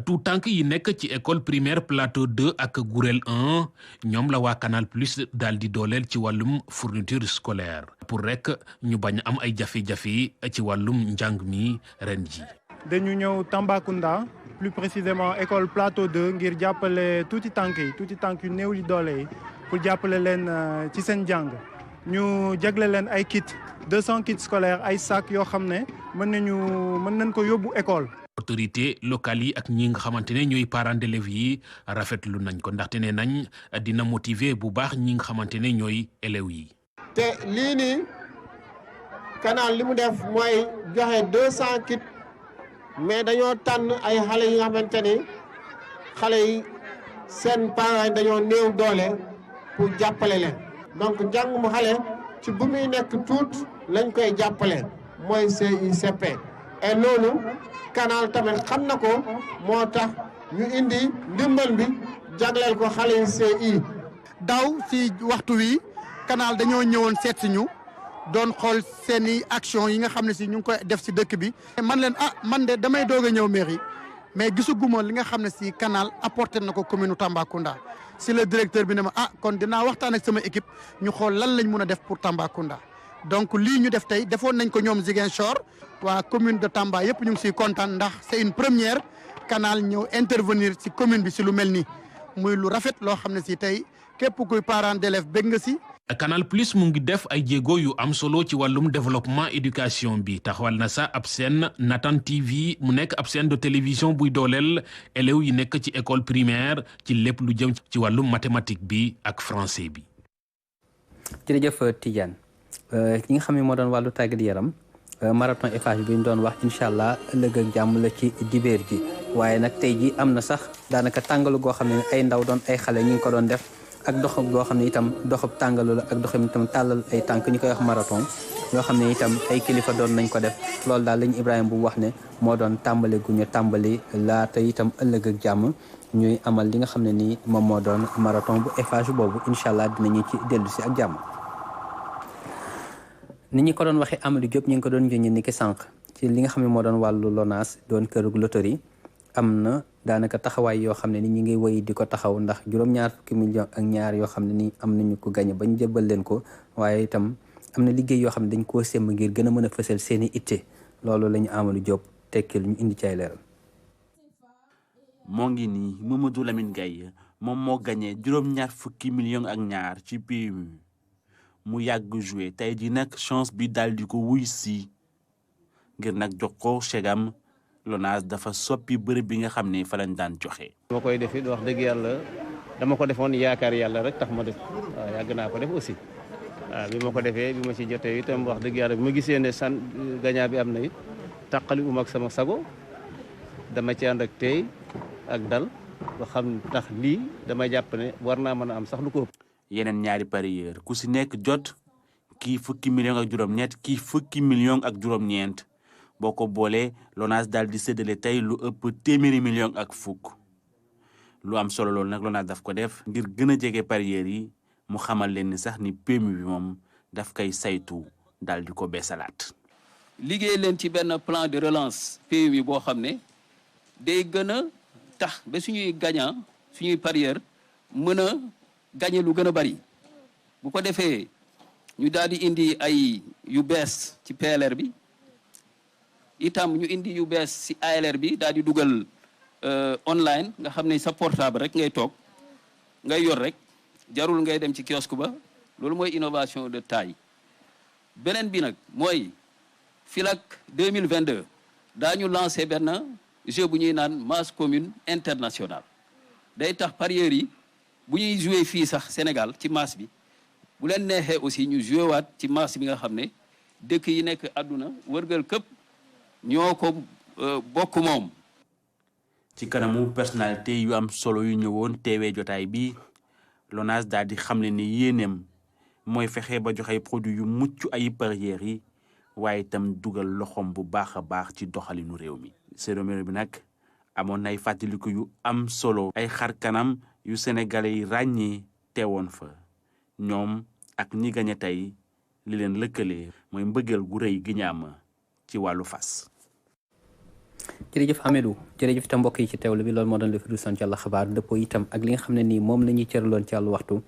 tout tànk yi nekk ci école primaire plateau 2 ak Gourel 1 ñoom la waa Canal Plus daal di dooleel ci wàllum fourniture scolaire pour rek ñu bañ am ay jafe-jafe ci wàllum njàng mi ren ji. dañu ñëw Tambacounda plus précisément école plateau 2 ngir jàppale tuuti tànk yu néew li doole yi pour jàppale leen ci seen jàng ñu jagle leen ay kit 200 kits scolaires ay sac yoo xam ne mën nañ ko yóbbu école. autorité locale yi ak ñi nga xamante ne ñooy parents d'élèves yi rafetlu nañ ko ndaxte ne nañ dina motiver bu baax ñi nga xamante ne ñooy élèves yi. te lii nii Canal li mu def mooy joxe 200 kits mais dañoo tànn ay xale yi nga xamante ni xale yi seen parents dañoo néew doole pour jàppale leen donc njàng mu xale ci bu muy nekk tuut lañ koy jàppale mooy CICP et loolu. Canal tamit xam na ko moo tax ñu indi ndimbal bi jagleel ko xale yi CI. daaw si waxtu wi Canal dañoo ñëwoon seet si ñu doon xool seeni action yi nga xam ne si ñu ngi koy def si dëkk bi. man leen man de damay doog a ñëw mairie mais gisuguma li nga xam ne si Canal apporté na ko commune Tambacounda si le directeur bi ne ma kon dinaa waxtaan ak sama équipe ñu xool lan lañ mun a def pour Tambacounda. donc lii ñu def tey defoon nañ ko ñoom Ziguinchor waa commune de Tamba yëpp ñu ngi siy kontaan ndax c'est une première Canal ñëw intervenir si commune bi si lu mel nii muy lu rafet loo xam ne si tey képp kuy parent d'élève bëgg nga si. Canal Plus mu ngi def ay jéego yu am solo ci wàllum développement éducation bi taxawal na sa ab chaîne Natan TV mu nekk ab chaîne de télévision buy dooleel élèves yi nekk ci école primaire ci lépp lu jëm ci wàllum mathématique bi ak français bi. jërëjëf Tidiane. ñi nga xam ne moo doon wàllu tàggat yaram marathon Eiffage bi ñu doon wax incha allah ëllëg ak jàmm la ci dibéer ji waaye nag tey ji am na sax daanaka tàngalu goo xam ne ay ndaw doon ay xale ñu ngi ko doon def ak doxab goo xam ne itam doxab tàngalu la ak doxam itam tàllal ay tànk ñu koy wax marathon yoo xam ne itam ay kilifa doon nañ ko def loolu daal lañu Ibrahima bu wax ne moo doon tàmbali gu ñu tàmbali laata itam ëllëg ak jàmm ñuy amal li nga xam ne nii moom moo doon marathon bu Eiffage boobu incha allah dinañu ci dellu si ak jàmm. ni ñu ko doon waxee Amadou Diop ñu ngi ko doon junj ni ki sànq ci li nga xam ne moo doon wàllu LONASE doon kërug loterie am na daanaka taxawaay yoo xam ne ni ñi ngi woy di ko taxaw ndax juróom-ñaar fukki millions ak ñaar yoo xam ne ni am nañu ko gañe ba ñu jëbbal leen ko waaye itam am na liggéey yoo xam ne dañ koo semb ngir gën a mën a fësal seeni itte loolu la ñu Amadou Diop tekkil ñu indi ci ay leeral. moo ngi nii Mamadou Lamine Gaye moom moo gañe juróom-ñaar fukki millions ak ñaar ci PMU mu yàgg joué tey ji nag chance bi daal di ko wuy si ngir nag jox ko chegam LONASE dafa soppi bërëb bi nga xam ne fa lañ daan joxe. dama koy def it wax dëgg yàlla dama ko defoon yaakaar yàlla rek tax ma def waaw yàgg naa ko def aussi waaw bi ma ko defee bi ma ci jotee itam wax dëgg yàlla bi ma gisee ne gañaa bi am na it taqali ak sama sago dama ci ànd ak tey ak dal ba xam ndax lii dama jàpp ne war naa mën a am sax lu ko ëpp. yeneen ñaari parieur ku si nekk jot kii fukki millions ak juróom-ñett kii fukki millions ak juróom-ñeent boo ko boolee LONASE daal di séddale tey lu ëpp téeméeri millions ak fukk lu am solo loolu nag LONASE daf ko def ngir gën a jege parieurs yi mu xamal leen ni sax ni PMU bi moom daf koy saytu daal di ko beesalaat. liggéey leen ci benn plan de relance PMU boo xam ne day gën a tax ba suñuy gagnant suñuy parieur mën a gagné lu gën a bari bu ko defee ñu daal di indi ay yu bees ci PLR bi itam ñu indi yu bees ci ALR bi daal di dugal online nga xam ne sa portable rek ngay toog ngay yor rek jarul ngay dem ci kiosque ba loolu mooy innovation de taille. beneen bi nag mooy fii ak 2022 daañu lancé benn jeu bu ñuy naan masse commune internationale day tax parieurs yi bu ñuy joué fii sax Sénégal ci masse bi bu leen neexee aussi ñu joué waat ci masse bi nga xam ne dëkk yi nekk àdduna wërgal këpp ñoo ko bokk moom. ci kanamu personnalité yu am solo yu ñëwoon teewee jotaay bi LONASE daal di xamle ni yéeneem mooy fexe ba joxe produit yu mucc ay parieurs yi waaye itam dugal loxoom bu baax a baax ci doxalinu réew mi. cérémonie bi nag amoon nay fàttaliku yu am solo ay xar kanam yu sénégalais yi ràññee teewoon fa ñoom ak ñi gañe tey li leen lëkkale mooy mbëggeel gu rëy gi ñu am ci wàllu fas. jërëjëf Amadou jërëjëf itam mbokk yi ci teewlu bi loolu moo doon la fi du son ci àlla xabaar dëppoo itam ak li nga xam ne nii moom la ñuy cëraloon ci àllu waxtu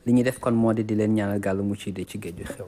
li ñuy def kon moo di leen ñaanal gàll mucc de ci géej gi xew